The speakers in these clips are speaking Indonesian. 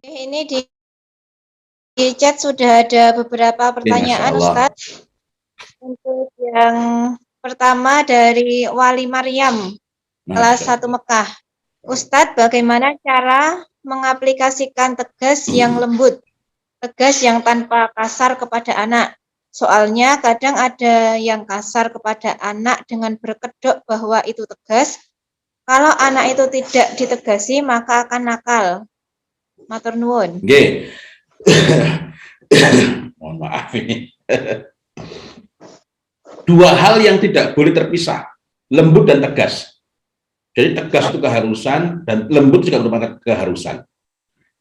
Ini di chat sudah ada beberapa pertanyaan, Ustadz. Untuk yang pertama dari Wali Maryam, kelas 1 Mekah. Ustadz, bagaimana cara mengaplikasikan tegas yang lembut, tegas yang tanpa kasar kepada anak? Soalnya kadang ada yang kasar kepada anak dengan berkedok bahwa itu tegas. Kalau anak itu tidak ditegasi, maka akan nakal. Matur nuwun. Oke. Mohon maaf ini. Dua hal yang tidak boleh terpisah, lembut dan tegas. Jadi tegas itu keharusan dan lembut juga merupakan keharusan.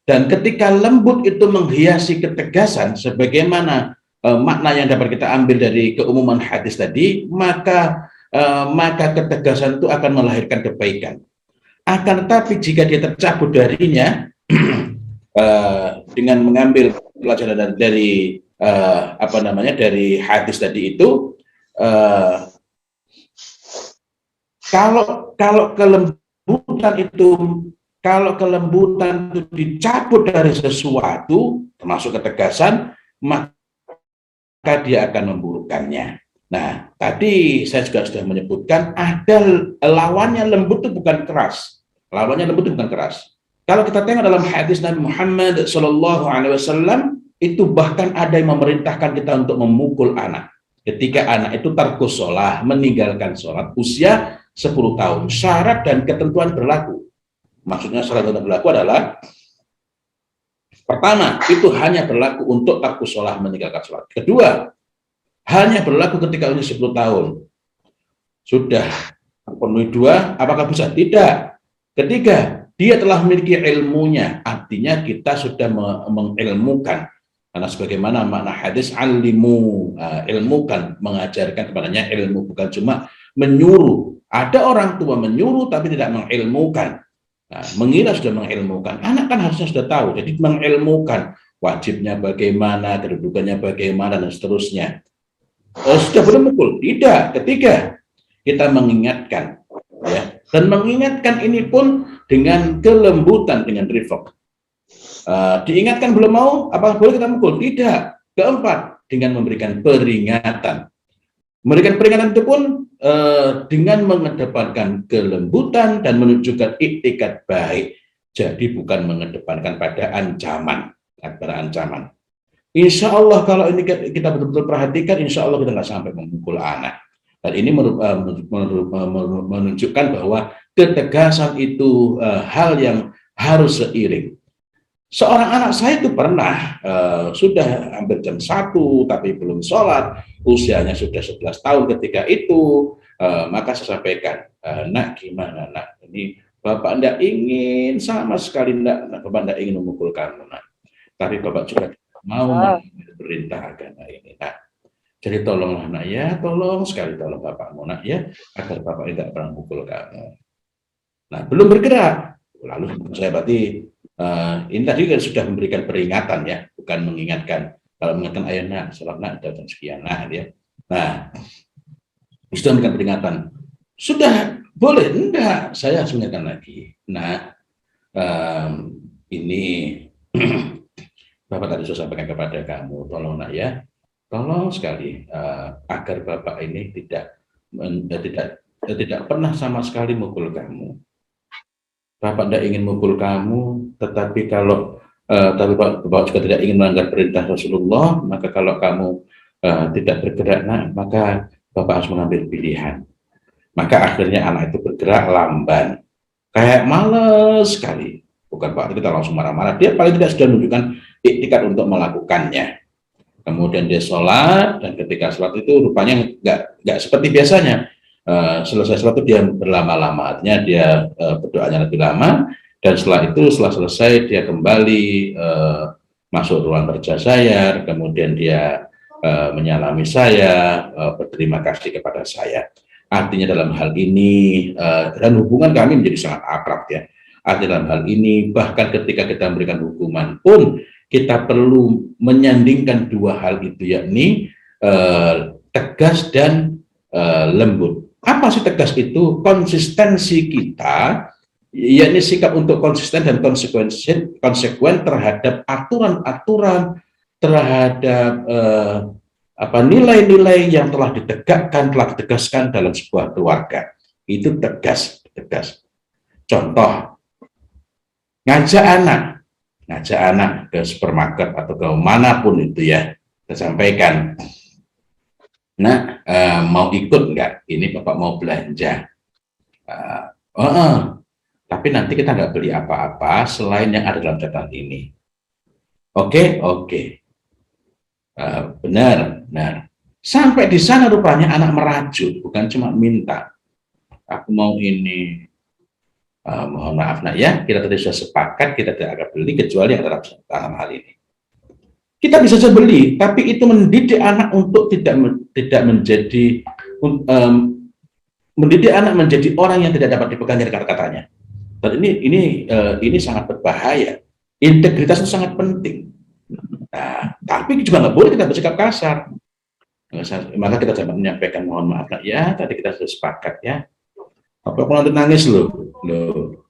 Dan ketika lembut itu menghiasi ketegasan, sebagaimana makna yang dapat kita ambil dari keumuman hadis tadi, maka ketegasan itu akan melahirkan kebaikan. Akan tetapi jika dia tercabut darinya dengan mengambil pelajaran dari dari hadis tadi itu, kalau kelembutan itu dicabut dari sesuatu termasuk ketegasan, maka dia akan memburukkannya. Nah, tadi saya juga sudah menyebutkan ada lawannya lembut itu bukan keras. Lawannya lembut itu bukan keras. Kalau kita tengok dalam hadis Nabi Muhammad SAW, itu bahkan ada yang memerintahkan kita untuk memukul anak. Ketika anak itu tarkus sholat, meninggalkan sholat, usia 10 tahun, syarat dan ketentuan berlaku. Maksudnya syarat dan berlaku adalah, pertama, itu hanya berlaku untuk tarkus sholat, meninggalkan sholat. Kedua, hanya berlaku ketika usia 10 tahun. Sudah terpenuhi dua, apakah bisa? Tidak. Ketiga, dia telah memiliki ilmunya, artinya kita sudah mengilmukan. Karena sebagaimana makna hadis, alimu, ilmukan, mengajarkan kepadanya ilmu, bukan cuma menyuruh. Ada orang tua menyuruh tapi tidak mengilmukan. Nah, mengira sudah mengilmukan. Anak kan harusnya sudah tahu, jadi mengilmukan wajibnya bagaimana, kedudukannya bagaimana, dan seterusnya. Sudah boleh mukul? Tidak. Ketiga, kita mengingatkan, ya. Dan mengingatkan ini pun dengan kelembutan, dengan rifq. Diingatkan belum mau, apakah boleh kita mukul? Tidak. Keempat, dengan memberikan peringatan. Memberikan peringatan itu pun dengan mengedepankan kelembutan dan menunjukkan iktikat baik. Jadi bukan mengedepankan pada ancaman. Insya Allah kalau ini kita betul-betul perhatikan, insya Allah kita nggak sampai memukul anak. Dan ini menunjukkan bahwa ketegasan itu hal yang harus seiring. Seorang anak saya itu pernah sudah hampir jam 1 tapi belum sholat, usianya sudah 11 tahun ketika itu, maka saya sampaikan, nak gimana nak, ini bapak tidak ingin sama sekali, bapak tidak ingin memukul kamu nak, tapi bapak juga mau perintah agama ini nak. Jadi tolonglah nak ya, tolong sekali tolong bapakmu nak ya, agar bapak tidak pernah memukul kamu. Nah, belum bergerak, lalu saya berarti ini tadi kan sudah memberikan peringatan ya, bukan mengingatkan. Kalau mengingatkan ayah nak, sholat nak, dan sekian nah ya. Nah, sudah memberikan peringatan. Sudah boleh? Enggak, saya harus mengingatkan lagi. Nah, ini Bapak tadi sudah sampaikan kepada kamu, tolong nak ya, tolong sekali agar Bapak ini tidak pernah sama sekali mukul kamu. Bapak tidak ingin mukul kamu, tetapi kalau Bapak juga tidak ingin melanggar perintah Rasulullah, maka kalau kamu tidak bergerak, maka Bapak harus mengambil pilihan. Maka akhirnya anak itu bergerak lamban, kayak males sekali. Bukan Pak, kita langsung marah-marah. Dia paling tidak sudah menunjukkan iktikat untuk melakukannya. Kemudian dia sholat, dan ketika sholat itu rupanya nggak seperti biasanya. Selesai sholat itu dia berlama-lama, artinya dia berdoanya lebih lama, dan setelah selesai dia kembali masuk ruang kerja saya, kemudian dia menyalami saya, berterima kasih kepada saya. Artinya dalam hal ini, dan hubungan kami menjadi sangat akrab ya. Artinya dalam hal ini, bahkan ketika kita memberikan hukuman pun, kita perlu menyandingkan dua hal itu, yakni tegas dan lembut. Apa sih tegas itu? Konsistensi kita yakni sikap untuk konsisten dan konsekuen terhadap aturan-aturan, terhadap nilai-nilai yang telah ditegakkan, telah ditegaskan dalam sebuah keluarga. Itu tegas. Contoh, ngajak anak ke supermarket atau ke manapun itu ya, kita sampaikan, nah, mau ikut nggak? Ini Bapak mau belanja. Tapi nanti kita nggak beli apa-apa selain yang ada dalam catatan ini. Oke. Benar. Sampai di sana rupanya anak merajuk, bukan cuma minta. Aku mau ini. Mohon maaf nak ya, kita tadi sudah sepakat kita tidak akan beli kecuali yang dalam hal ini. Kita bisa saja beli, tapi itu mendidik anak untuk tidak menjadi mendidik anak menjadi orang yang tidak dapat dipegang dari kata-katanya. Dan ini sangat berbahaya. Integritas itu sangat penting. Nah, tapi juga nggak boleh kita bersikap kasar. Maka kita dapat menyampaikan mohon maaf nak ya, tadi kita sudah sepakat ya. Apa aku nanti nangis loh,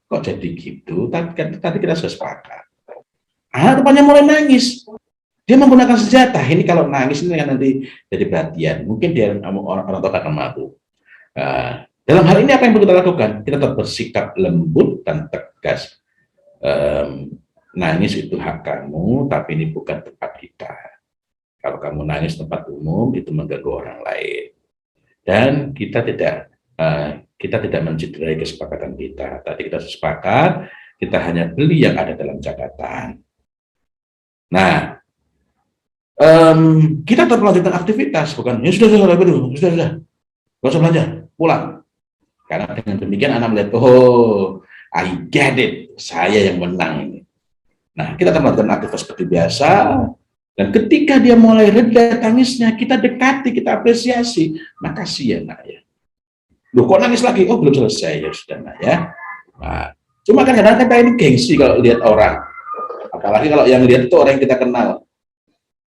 kok jadi gitu? Tadi kita sudah sepakat. Rupanya mulai nangis. Dia menggunakan senjata. Ini kalau nangis ini kan nanti jadi perhatian. Mungkin dia orang tua akan malu. Dalam hal ini apa yang perlu kita lakukan? Kita tetap bersikap lembut dan tegas. Nangis itu hak kamu, tapi ini bukan tempat kita. Kalau kamu nangis tempat umum, itu mengganggu orang lain. Dan kita tidak mencederai kesepakatan kita. Tadi kita sepakat, kita hanya beli yang ada dalam catatan. Nah, kita tetap melanjutkan aktivitas, bukan? Ya sudah, nggak usah belanja, pulang. Karena dengan demikian anak melihat, oh, I get it, saya yang menang ini. Nah, kita tetap melakukan aktivitas seperti biasa, dan ketika dia mulai reda tangisnya, kita dekati, kita apresiasi. Makasih ya nak ya. Loh, kok nangis lagi? Oh, belum selesai. Ya sudah nak ya. Nah, cuma kan kadang-kadang kita ini gengsi kalau lihat orang. Apalagi kalau yang lihat itu orang yang kita kenal.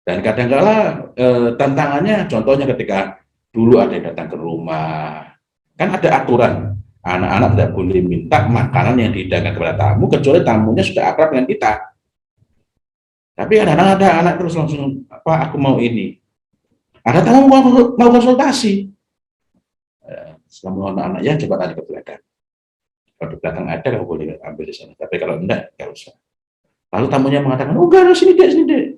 Dan kadang-kala tantangannya, contohnya ketika dulu ada yang datang ke rumah, kan ada aturan. Anak-anak tidak boleh minta makanan yang dihidangkan kepada tamu, kecuali tamunya sudah akrab dengan kita. Tapi kadang-kadang ada anak terus langsung, apa, aku mau ini. Ada tamu mau konsultasi. Selama anak-anak ya coba tanya ke belakang. Kalau di belakang ada, kamu boleh ambil di sana. Tapi kalau enggak, nggak usah. Lalu tamunya mengatakan, oh enggak, sini dek.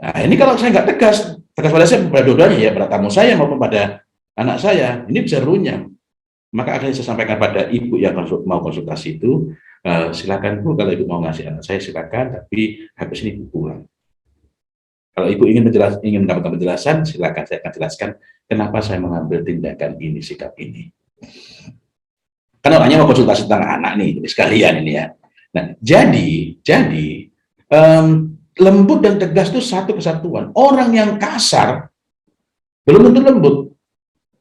Nah, ini kalau saya nggak tegas pada saya, pada dua-duanya ya, pada tamu saya maupun pada anak saya, ini bisa runyam. Maka akhirnya saya sampaikan pada ibu yang mau konsultasi itu, silakan Bu, kalau ibu mau ngasih anak saya silakan, tapi habis ini ibu pulang. Kalau ibu ingin mendapatkan penjelasan, silakan, saya akan jelaskan kenapa saya mengambil tindakan ini, sikap ini. Karena orangnya mau konsultasi tentang anak nih, jadi sekalian ini ya. Nah, jadi lembut dan tegas itu satu kesatuan. Orang yang kasar belum tentu lembut.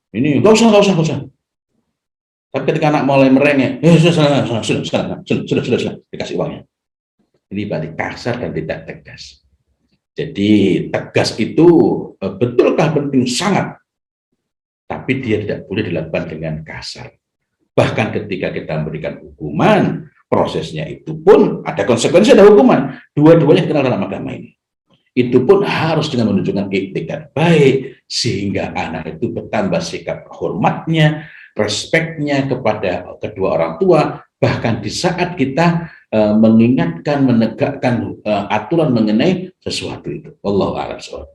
Ini nggak usah. Tapi ketika anak mulai merengek, sudah, dikasih uangnya. Ini balik kasar dan tidak tegas. Jadi tegas itu betulkah penting? Sangat. Tapi dia tidak boleh dilakukan dengan kasar. Bahkan ketika kita memberikan hukuman, prosesnya itu pun ada konsekuensi, ada hukuman. Dua-duanya dikenal dalam agama ini. Itu pun harus dengan menunjukkan etikat baik, sehingga anak itu bertambah sikap hormatnya, respeknya kepada kedua orang tua, bahkan di saat kita mengingatkan, menegakkan aturan mengenai sesuatu itu. Wallahu a'lam bishawab.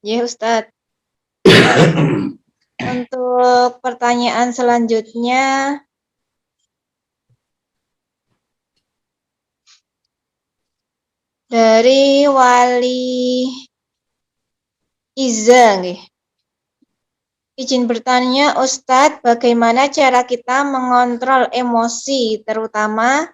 Ya Ustadz. Untuk pertanyaan selanjutnya, dari Wali Iza, izin bertanya Ustadz, bagaimana cara kita mengontrol emosi, terutama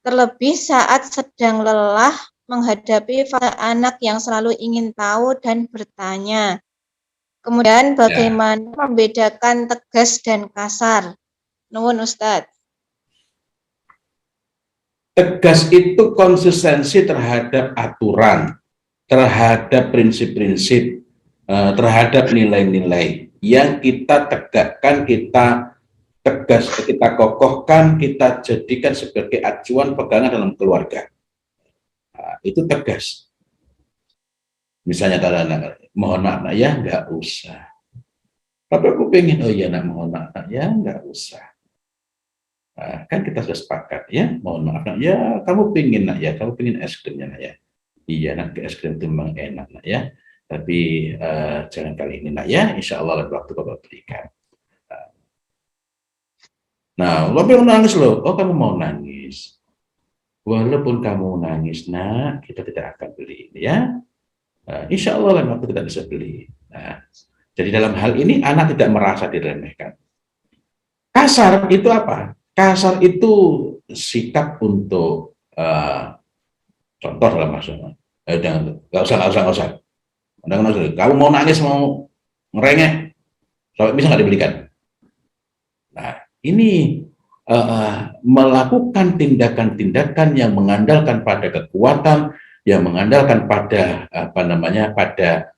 terlebih saat sedang lelah menghadapi anak yang selalu ingin tahu dan bertanya. Kemudian bagaimana membedakan tegas dan kasar? Nuwun Ustadz. Tegas itu konsistensi terhadap aturan, terhadap prinsip-prinsip, terhadap nilai-nilai yang kita tegakkan, kita tegas, kita kokohkan, kita jadikan sebagai acuan pegangan dalam keluarga. Nah, itu tegas. Misalnya mohon maaf nak, ya nggak usah. Tapi aku pengen, oh iya nak, mohon maaf nak, ya nggak usah. Nah, kan kita sudah sepakat ya, mohon maaf nak, ya kamu pengen nak, ya kamu pengen es krimnya nak, ya iya nak, es krim itu memang enak nak, ya tapi jangan kali ini nak, ya insya Allah lain waktu kau berikan. Nah, lo pengen nangis loh, oh kamu mau nangis, walaupun kamu nangis nak, kita tidak akan beli ini ya, insya Allah lain waktu kita bisa beli. Nah, jadi dalam hal ini anak tidak merasa diremehkan. Kasar itu apa? Kasar itu sikap untuk contoh dalam maksudnya, nggak usah. Kamu mau nangis, mau ngerengeh, sampai bisa nggak dibelikan. Nah, ini melakukan tindakan-tindakan yang mengandalkan pada kekuatan, yang mengandalkan pada pada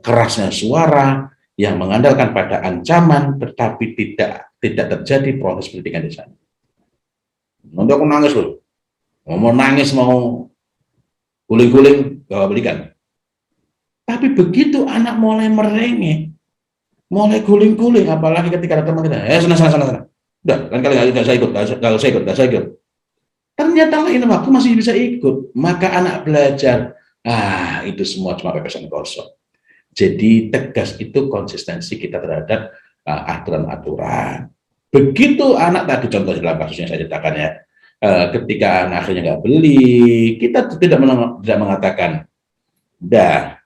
kerasnya suara, yang mengandalkan pada ancaman, tetapi tidak terjadi proses pendidikan di sana. Nanti aku nangis loh, mau nangis, mau guling-guling, gak belikan. Tapi begitu anak mulai merengek, mulai guling-guling, apalagi ketika ada teman kita, sana, udah, kan kali nggak saya ikut. Ternyata lain waktu masih bisa ikut, maka anak belajar, itu semua cuma pepesan kosong. Jadi tegas itu konsistensi kita terhadap aturan-aturan. Begitu anak tadi contoh dalam kasusnya saya ceritakan ya, ketika anak akhirnya nggak beli, kita tidak mengatakan, udah,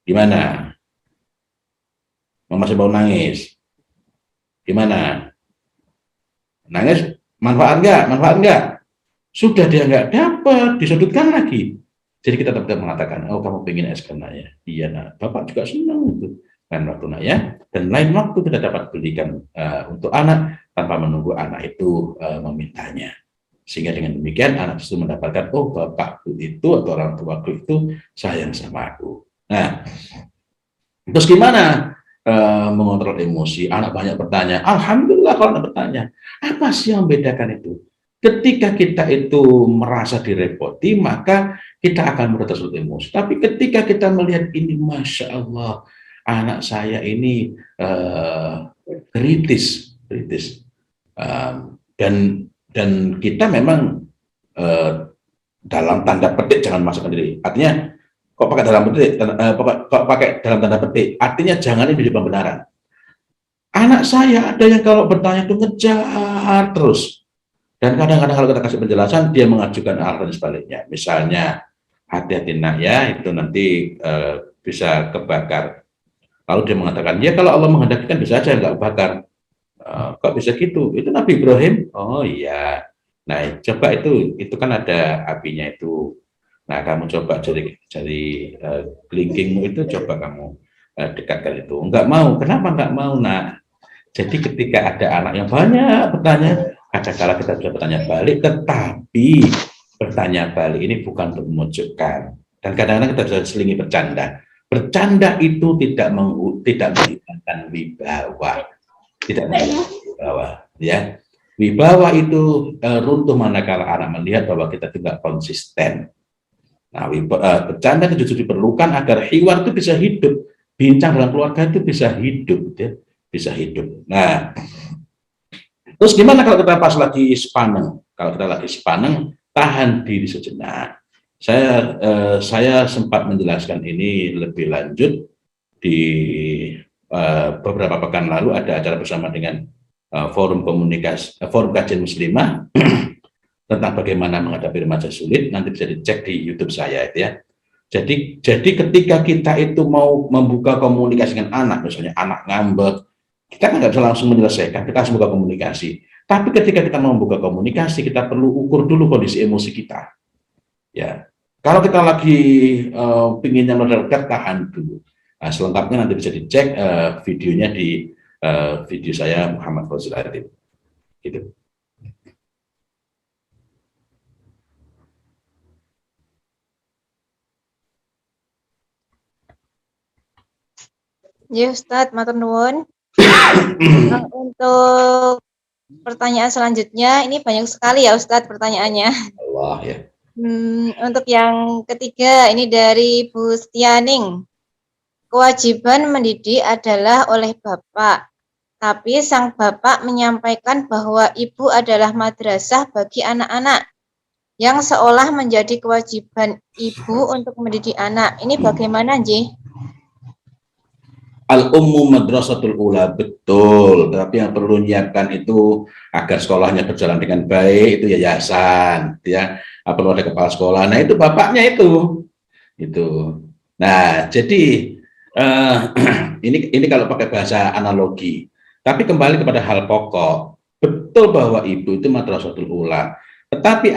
gimana? Masih mau nangis? Gimana? Nangis? Manfaat nggak? Sudah dia nggak dapat, disudutkan lagi. Jadi kita tetap mengatakan, oh kamu pengen es krim ya? Iya nak, bapak juga senang itu. Lain waktu nak ya, dan lain waktu kita dapat belikan untuk anak tanpa menunggu anak itu memintanya. Sehingga dengan demikian anak itu mendapatkan, oh bapakku itu atau orang tuaku itu sayang sama aku. Nah, terus gimana mengontrol emosi? Anak banyak bertanya. Alhamdulillah kalau anak bertanya, apa sih yang membedakan itu? Ketika kita itu merasa direpoti, maka kita akan mudah tersulut emosi. Tapi ketika kita melihat ini, Masya Allah, anak saya ini kritis, dan kita memang dalam tanda petik jangan masukkan diri. Artinya, kok pakai dalam petik? Kok pakai dalam tanda petik? Artinya jangan ini jadi pembenaran. Anak saya ada yang kalau bertanya itu ngejar terus. Dan kadang-kadang kalau kita kasih penjelasan, dia mengajukan alasan sebaliknya. Misalnya, hati-hati nak ya, itu nanti bisa kebakar. Lalu dia mengatakan, ya kalau Allah menghendaki kan bisa aja nggak kebakar. Kok bisa gitu? Itu Nabi Ibrahim. Oh iya. Nah, coba itu kan ada apinya itu. Nah, kamu coba cari kelingkingmu itu, coba kamu dekatkan itu. Enggak mau. Kenapa enggak mau, nak? Jadi ketika ada anak yang banyak bertanya, kadang-kadang kita bisa bertanya balik, tetapi bertanya balik ini bukan untuk memojokkan. Dan kadang-kadang kita bisa selingi bercanda. Bercanda itu tidak menghilangkan wibawa. Tidak menghilangkan wibawa. Ya. Wibawa itu runtuh manakala anak melihat bahwa kita tidak konsisten. Nah, bercanda itu justru diperlukan agar hiwar itu bisa hidup. Bincang dalam keluarga itu bisa hidup. Ya. Bisa hidup. Nah, terus gimana kalau kita pas lagi sepaneng? Kalau kita lagi sepaneng, tahan diri sejenak. Saya sempat menjelaskan ini lebih lanjut di beberapa pekan lalu ada acara bersama dengan forum kajian muslimah tentang bagaimana menghadapi remaja sulit. Nanti bisa dicek di YouTube saya ya. Jadi ketika kita itu mau membuka komunikasi dengan anak, misalnya anak ngambek, kita kan nggak bisa langsung menyelesaikan, kita harus membuka komunikasi. Tapi ketika kita mau membuka komunikasi, kita perlu ukur dulu kondisi emosi kita. Ya, kalau kita lagi pinginnya meredakan, tahan dulu. Nah, selengkapnya nanti bisa dicek videonya di video saya Muhammad Fauzi Latif. Gitu. Ya Ustadz, matur nuwun. Untuk pertanyaan selanjutnya, ini banyak sekali ya Ustadz pertanyaannya. Allah ya. Untuk yang ketiga, ini dari Bu Setianing. Kewajiban mendidik adalah oleh Bapak, tapi sang Bapak menyampaikan bahwa Ibu adalah madrasah bagi anak-anak, yang seolah menjadi kewajiban Ibu untuk mendidik anak. Ini bagaimana, Nji? Al-ummu madrasatul ula, betul, tapi yang perlu menyiapkan itu agar sekolahnya berjalan dengan baik itu yayasan ya, perlu ada kepala sekolah. Nah itu bapaknya itu. Nah jadi ini kalau pakai bahasa analogi, tapi kembali kepada hal pokok, betul bahwa ibu itu madrasatul ula, tetapi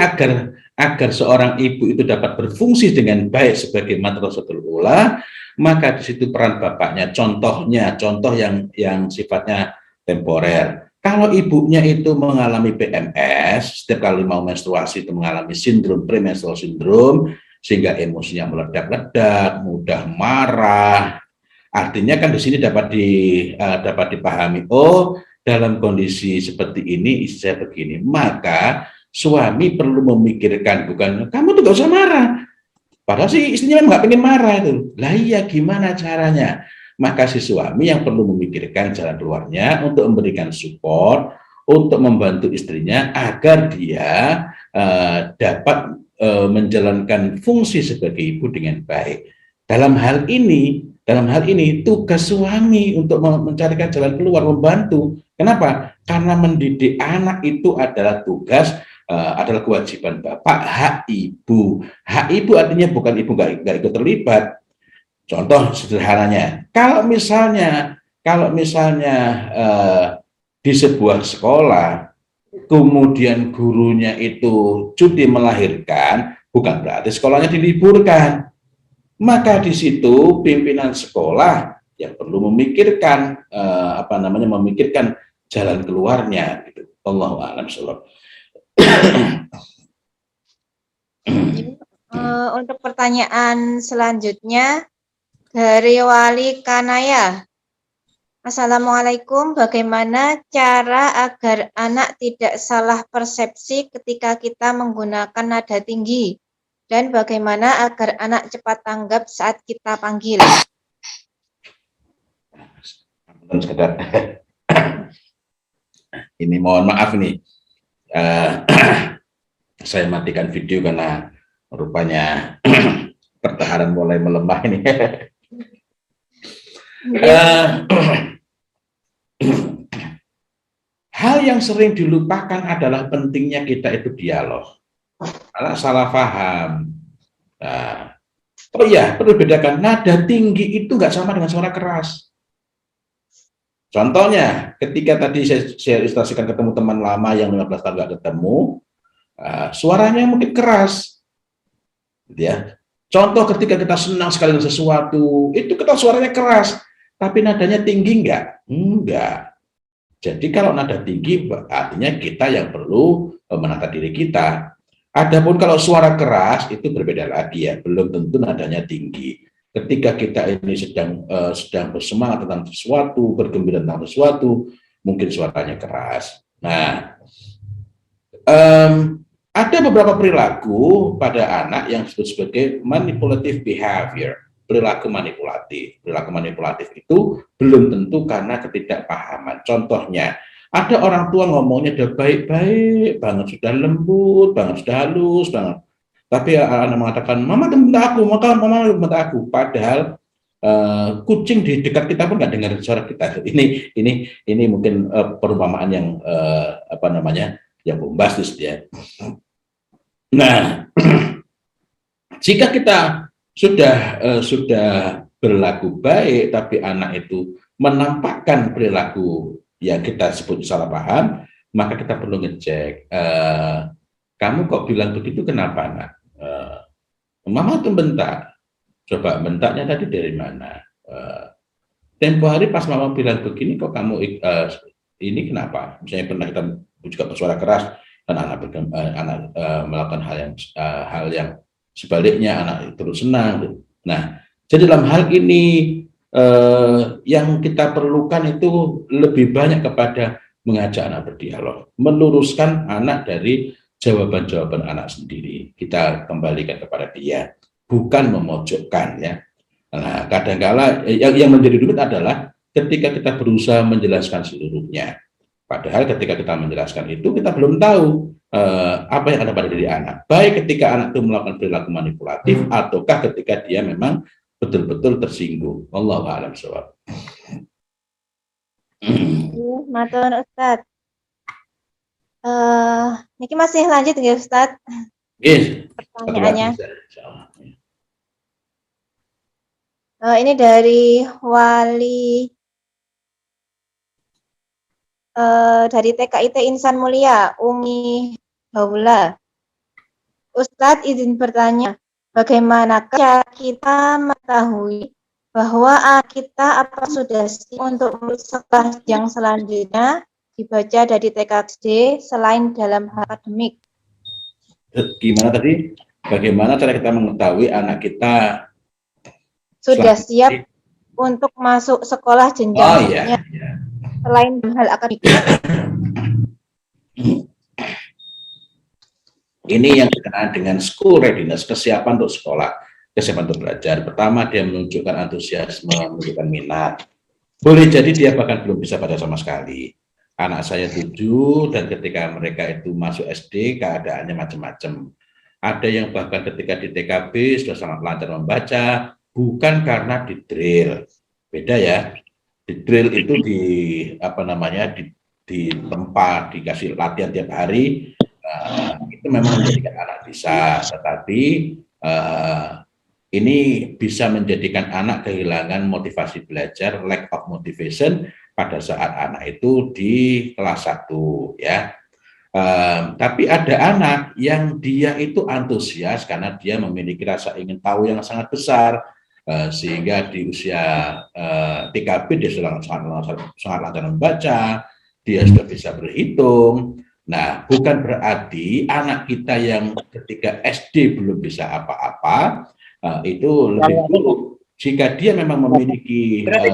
agar seorang ibu itu dapat berfungsi dengan baik sebagai madrasatul ula, maka di situ peran bapaknya. Contoh yang sifatnya temporer. Kalau ibunya itu mengalami PMS, setiap kali mau menstruasi itu mengalami sindrom premenstrual syndrome, sehingga emosinya meledak-ledak, mudah marah. Artinya kan di sini dapat dipahami, oh dalam kondisi seperti ini istri saya begini, maka suami perlu memikirkan, bukan kamu tuh gak usah marah. Padahal sih istrinya memang nggak pengen marah itu. Lah iya gimana caranya? Maka si suami yang perlu memikirkan jalan keluarnya untuk memberikan support, untuk membantu istrinya agar dia dapat menjalankan fungsi sebagai ibu dengan baik. Dalam hal ini tugas suami untuk mencarikan jalan keluar, membantu. Kenapa? Karena mendidik anak itu adalah tugas, adalah kewajiban bapak, hak ibu. Hak ibu artinya bukan ibu nggak ikut terlibat. Contoh sederhananya, kalau misalnya di sebuah sekolah kemudian gurunya itu cuti melahirkan, bukan berarti sekolahnya diliburkan. Maka di situ pimpinan sekolah yang perlu memikirkan memikirkan jalan keluarnya. Gitu. Allahu a'lam bishawab. Untuk pertanyaan selanjutnya dari Wali Kanaya. Assalamualaikum, bagaimana cara agar anak tidak salah persepsi ketika kita menggunakan nada tinggi? Dan bagaimana agar anak cepat tanggap saat kita panggil? Ini mohon maaf nih, saya matikan video karena rupanya pertahanan mulai melemah ini. Hal yang sering dilupakan adalah pentingnya kita itu dialog. Karena salah paham. Nah, oh iya, perlu bedakan, nada tinggi itu nggak sama dengan suara keras. Contohnya, ketika tadi saya ilustrasikan ketemu teman lama yang 15 tahun nggak ketemu, suaranya mungkin keras. Ya. Contoh ketika kita senang sekali dengan sesuatu, itu kita suaranya keras, tapi nadanya tinggi enggak? Enggak. Jadi kalau nada tinggi artinya kita yang perlu menata diri kita. Adapun kalau suara keras itu berbeda lagi ya, belum tentu nadanya tinggi. Ketika kita ini sedang bersemangat tentang sesuatu, bergembira tentang sesuatu, mungkin suaranya keras. Nah, ada beberapa perilaku pada anak yang disebut sebagai manipulative behavior, perilaku manipulatif. Perilaku manipulatif itu belum tentu karena ketidakpahaman. Contohnya, ada orang tua ngomongnya udah baik-baik banget, sudah lembut banget, sudah halus banget. Tapi anak mengatakan, mama bentak aku, mama bentak aku. Padahal kucing di dekat kita pun nggak dengar suara kita. Ini mungkin perumpamaan yang yang bombastis ya. Nah, jika kita sudah berlaku baik, tapi anak itu menampakkan perilaku yang kita sebut salah paham, maka kita perlu ngecek. Kamu kok bilang begitu, kenapa nak? Mama tuh bentak. Coba bentaknya tadi dari mana? Tempo hari pas mama bilang begini, kok kamu ini kenapa? Misalnya pernah kita juga bersuara keras dan anak melakukan hal yang sebaliknya, anak terus senang. Nah, jadi dalam hal ini yang kita perlukan itu lebih banyak kepada mengajak anak berdialog, meluruskan anak dari jawaban-jawaban anak sendiri. Kita kembalikan kepada dia, bukan memojokkan ya. Nah, kadangkala yang menjadi rumit adalah ketika kita berusaha menjelaskan seluruhnya. Padahal ketika kita menjelaskan itu kita belum tahu apa yang ada pada diri anak. Baik ketika anak itu melakukan perilaku manipulatif ataukah ketika dia memang betul-betul tersinggung. Wallahu a'lam bishawab. Matur Ustaz. Niki masih lanjut nggih Ustaz? Nggih. Pertanyaannya. Ini dari Wali dari TKIT Insan Mulia, Umi Haula. Ustadz izin bertanya, bagaimanakah cara kita mengetahui bahwa kita apa sudah siap untuk sekolah yang selanjutnya dibaca dari TK SD selain dalam hal akademik? Gimana tadi? Bagaimana cara kita mengetahui anak kita sudah siap untuk masuk sekolah jenjang berikutnya selain hal akademik? Ini yang dikenal dengan school readiness, kesiapan untuk sekolah, kesiapan untuk belajar. Pertama, dia menunjukkan antusiasme, menunjukkan minat. Boleh jadi dia bahkan belum bisa baca sama sekali. Anak saya 7 dan ketika mereka itu masuk SD keadaannya macam-macam. Ada yang bahkan ketika di TKB sudah sangat lancar membaca, bukan karena di drill. Beda ya. Di drill itu di tempat dikasih latihan tiap hari, itu memang menjadikan anak bisa, tetapi ini bisa menjadikan anak kehilangan motivasi belajar, lack of motivation pada saat anak itu di kelas 1 ya. Tapi ada anak yang dia itu antusias karena dia memiliki rasa ingin tahu yang sangat besar, sehingga di usia TKB dia sangat lancar membaca, dia sudah bisa berhitung. Nah, bukan berarti anak kita yang ketika SD belum bisa apa-apa, itu lebih buruk. Jika dia memang memiliki dia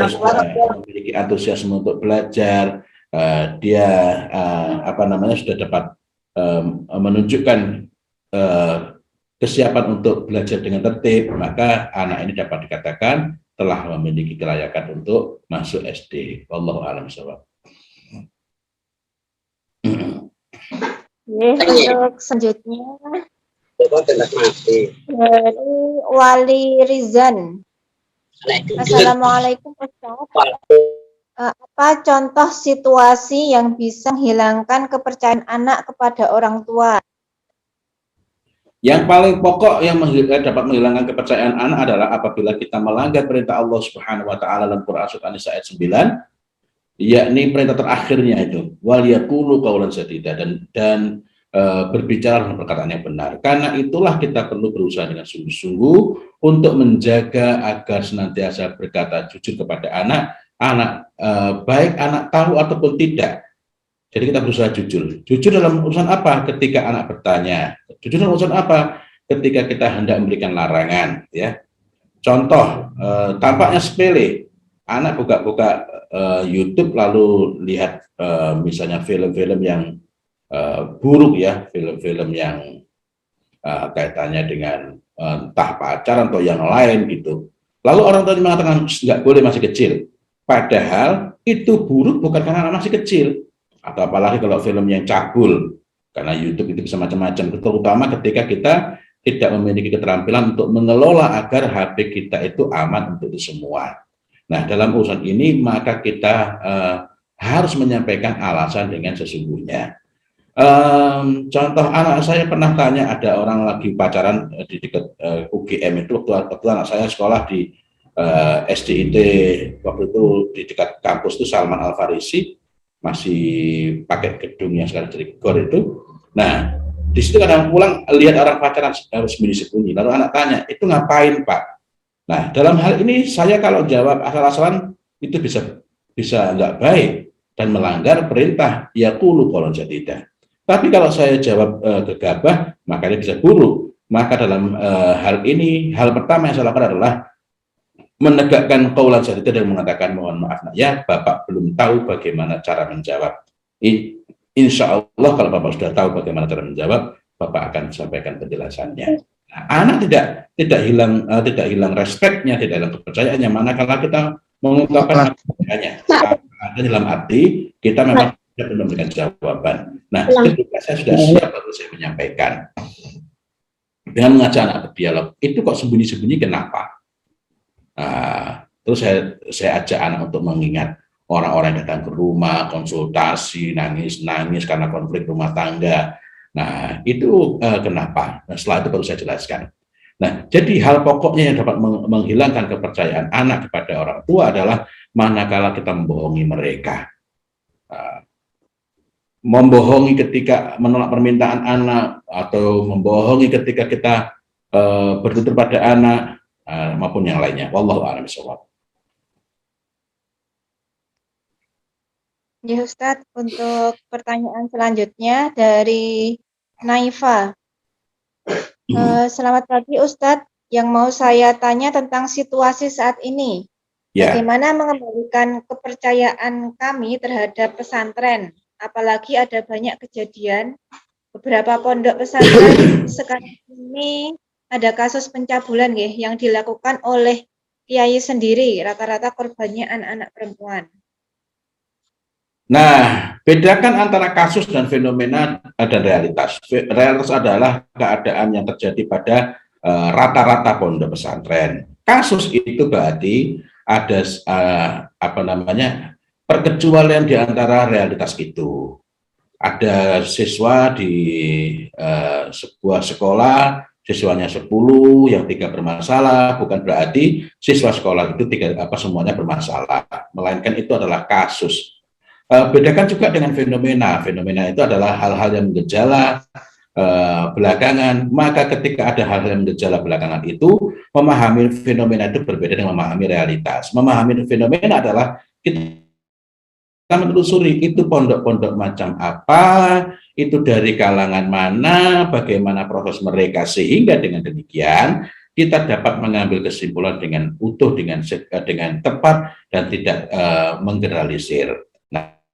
sudah memiliki antusiasme untuk belajar, dia sudah dapat menunjukkan kesiapan untuk belajar dengan tertib, maka anak ini dapat dikatakan telah memiliki kelayakan untuk masuk SD. Wallahu a'lam bishawab. Untuk selanjutnya dari Wali Rizan. Assalamualaikum Ustaz. Apa contoh situasi yang bisa menghilangkan kepercayaan anak kepada orang tua? Yang paling pokok yang dapat menghilangkan kepercayaan anak adalah apabila kita melanggar perintah Allah Subhanahu wa taala dalam Quran surat An-Nisa ayat 9, yakni perintah terakhirnya itu wal yaqulu qaulan sadida, dan berbicara dengan perkataan yang benar. Karena itulah kita perlu berusaha dengan sungguh-sungguh untuk menjaga agar senantiasa berkata jujur kepada anak, baik anak tahu ataupun tidak. Jadi kita berusaha jujur. Jujur dalam urusan apa? Ketika anak bertanya. Jujur dalam urusan apa? Ketika kita hendak memberikan larangan. Ya. Contoh, tampaknya sepele. Anak buka-buka YouTube lalu lihat misalnya film-film yang buruk ya, film-film yang kaitannya dengan entah pacaran atau yang lain gitu. Lalu orang tua mengatakan nggak boleh, masih kecil. Padahal itu buruk bukan karena anak masih kecil. Atau apalagi kalau film yang cabul, karena YouTube itu bisa macam-macam, terutama ketika kita tidak memiliki keterampilan untuk mengelola agar HP kita itu aman untuk itu semua. Nah, dalam urusan ini maka kita harus menyampaikan alasan dengan sesungguhnya. Contoh, anak saya pernah tanya, ada orang lagi pacaran di dekat UGM itu, waktu anak saya sekolah di SDIT, waktu itu di dekat kampus itu Salman Al Farisi, masih pakai gedung yang sekarang jadi GOR itu. Nah, di situ kadang pulang lihat orang pacaran harus sembunyi-sembunyi. Lalu anak tanya, itu ngapain Pak? Nah, dalam hal ini saya kalau jawab asal-asalan itu bisa nggak baik dan melanggar perintah yaqulu qaulan sadida. Tapi kalau saya jawab gegabah, makanya bisa buruk. Maka dalam hal ini, hal pertama yang saya lakukan adalah menegakkan qaulan sadida dan mengatakan mohon maaf nak ya, Bapak belum tahu bagaimana cara menjawab. Insya Allah kalau Bapak sudah tahu bagaimana cara menjawab, Bapak akan sampaikan penjelasannya. Nah, anak tidak hilang respeknya, tidak hilang kepercayaannya, manakala kita mengungkapkan kepercayaannya. Dalam arti kita memang tidak memberikan jawaban. Nah, ketika saya sudah siap lalu saya menyampaikan dengan mengajak anak berdialog, itu kok sembunyi-sembunyi kenapa? Terus saya ajak anak untuk mengingat orang-orang yang datang ke rumah, konsultasi, nangis karena konflik rumah tangga. Nah, itu kenapa? Nah, setelah itu baru saya jelaskan. Nah, jadi hal pokoknya yang dapat menghilangkan kepercayaan anak kepada orang tua adalah manakala kita membohongi mereka. Membohongi ketika menolak permintaan anak, atau membohongi ketika kita bertutur pada anak, maupun yang lainnya. Wallahu a'lam bishawab. Ya Ustadz, untuk pertanyaan selanjutnya dari Naifa. Selamat pagi Ustadz, yang mau saya tanya tentang situasi saat ini. Bagaimana mengembalikan kepercayaan kami terhadap pesantren, apalagi ada banyak kejadian beberapa pondok pesantren sekarang ini ada kasus pencabulan yang dilakukan oleh kiai sendiri, rata-rata korbannya anak-anak perempuan. Nah, bedakan antara kasus dan fenomena dan realitas. Realitas adalah keadaan yang terjadi pada rata-rata pondok pesantren. Kasus itu berarti ada perkecualian di antara realitas itu. Ada siswa di sebuah sekolah, siswanya 10, yang 3 bermasalah, bukan berarti siswa sekolah itu semuanya bermasalah, melainkan itu adalah kasus. Bedakan juga dengan fenomena. Fenomena itu adalah hal-hal yang menggejala belakangan. Maka ketika ada hal-hal yang menggejala belakangan itu, memahami fenomena itu berbeda dengan memahami realitas. Memahami fenomena adalah kita menelusuri itu pondok-pondok macam apa, itu dari kalangan mana, bagaimana proses mereka, sehingga dengan demikian kita dapat mengambil kesimpulan dengan utuh, dengan tepat, dan tidak menggeneralisir.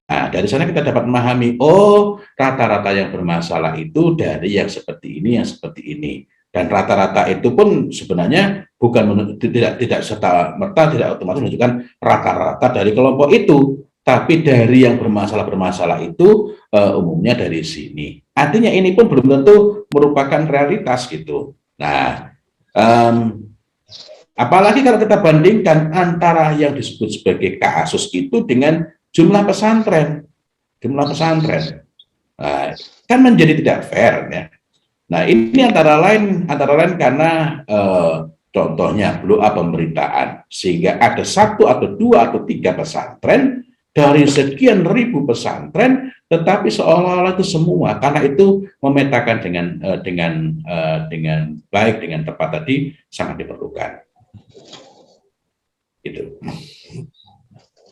Nah, dari sana kita dapat memahami, oh, rata-rata yang bermasalah itu dari yang seperti ini, yang seperti ini. Dan rata-rata itu pun sebenarnya bukan tidak serta-merta, tidak otomatis menunjukkan rata-rata dari kelompok itu, tapi dari yang bermasalah itu umumnya dari sini. Artinya ini pun belum tentu merupakan realitas gitu. Nah, apalagi kalau kita bandingkan antara yang disebut sebagai kasus itu dengan jumlah pesantren, kan menjadi tidak fair ya. Nah, ini antara lain karena contohnya blow up pemberitaan, sehingga ada 1 atau 2 atau 3 pesantren dari sekian ribu pesantren, tetapi seolah-olah itu semua, karena itu memetakan dengan baik, dengan tepat tadi sangat diperlukan. Gitu.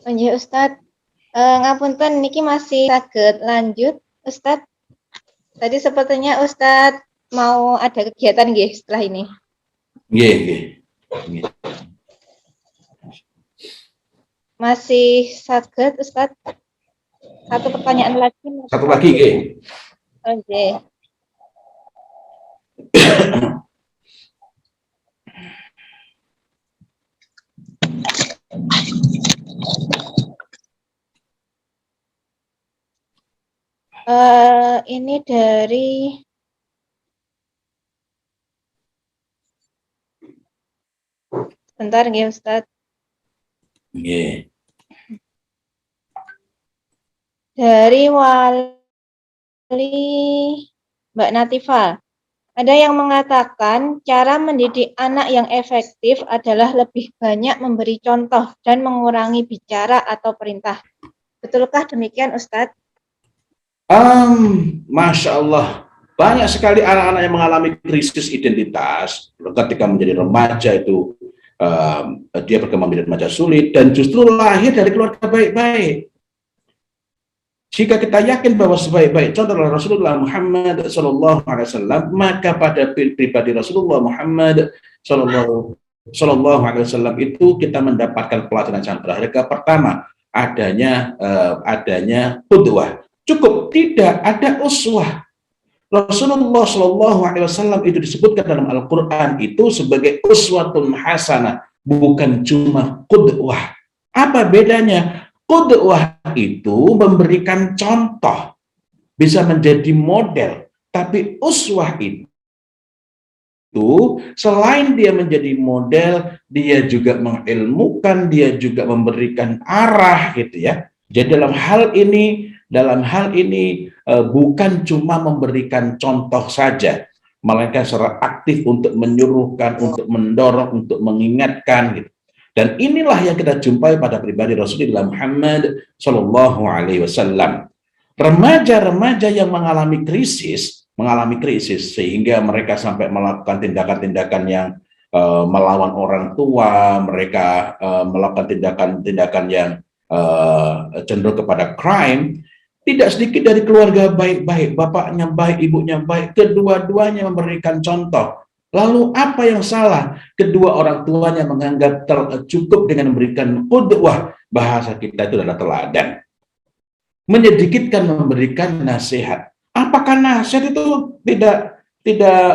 Lanjut Ustadz. Ngapunten niki masih saged lanjut Ustadz. Tadi sepertinya Ustadz mau ada kegiatan nggih setelah ini. Nggih. Masih saged Ustadz. Satu pertanyaan lagi. Satu lagi nggih. Oke. Ini dari sebentar nggih Ustadz. Nggih. Dari Wali Mbak Natifa. Ada yang mengatakan cara mendidik anak yang efektif adalah lebih banyak memberi contoh dan mengurangi bicara atau perintah. Betulkah demikian Ustadz? Masya Allah, banyak sekali anak-anak yang mengalami krisis identitas ketika menjadi remaja itu. Dia berkembang menjadi remaja sulit dan justru lahir dari keluarga baik-baik. Jika kita yakin bahwa sebaik-baik contoh adalah Rasulullah Muhammad Sallallahu Alaihi Wasallam, maka pada pribadi Rasulullah Muhammad Sallallahu Alaihi Wasallam itu kita mendapatkan pelajaran yang berharga. Pertama, adanya qudwah. Cukup, tidak ada uswah. Rasulullah Sallallahu Alaihi Wasallam itu disebutkan dalam Al-Quran itu sebagai uswatun hasanah, bukan cuma qudwah. Apa bedanya? Qudwah itu memberikan contoh, bisa menjadi model, tapi uswah itu selain dia menjadi model, dia juga mengilmukan, dia juga memberikan arah gitu ya. Jadi dalam hal ini bukan cuma memberikan contoh saja, melainkan secara aktif untuk menyuruhkan, untuk mendorong, untuk mengingatkan gitu. Dan inilah yang kita jumpai pada pribadi Rasulullah Muhammad Shallallahu Alaihi Wasallam. Remaja-remaja yang mengalami krisis sehingga mereka sampai melakukan tindakan-tindakan yang melawan orang tua, mereka melakukan tindakan-tindakan yang cenderung kepada crime. Tidak sedikit dari keluarga baik-baik, bapaknya baik, ibunya baik, kedua-duanya memberikan contoh. Lalu apa yang salah? Kedua orang tuanya menganggap cukup dengan memberikan qudwah. Bahasa kita itu adalah teladan. Menyedikitkan memberikan nasihat. Apakah nasihat itu tidak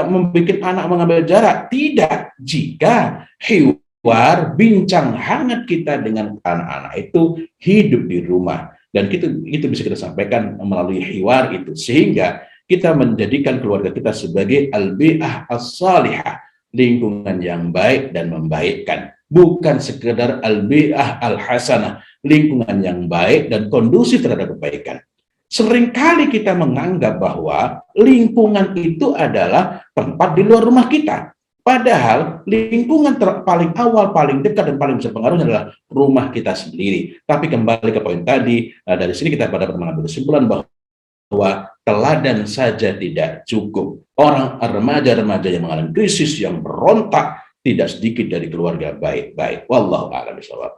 membuat anak mengambil jarak? Tidak. Jika hiwar, bincang hangat kita dengan anak-anak itu hidup di rumah. Dan itu bisa kita sampaikan melalui hiwar itu. Sehingga kita menjadikan keluarga kita sebagai al-bi'ah as-salihah, lingkungan yang baik dan membaikkan, bukan sekedar al-bi'ah al-hasanah, lingkungan yang baik dan kondusif terhadap kebaikan. Seringkali kita menganggap bahwa lingkungan itu adalah tempat di luar rumah kita, padahal lingkungan paling awal, paling dekat dan paling bisa pengaruhnya adalah rumah kita sendiri. Tapi kembali ke poin tadi, dari sini kita dapat mengambil kesimpulan bahwa teladan saja tidak cukup. Orang remaja-remaja yang mengalami krisis, yang berontak, tidak sedikit dari keluarga baik-baik. Wallahu a'lam bishawab.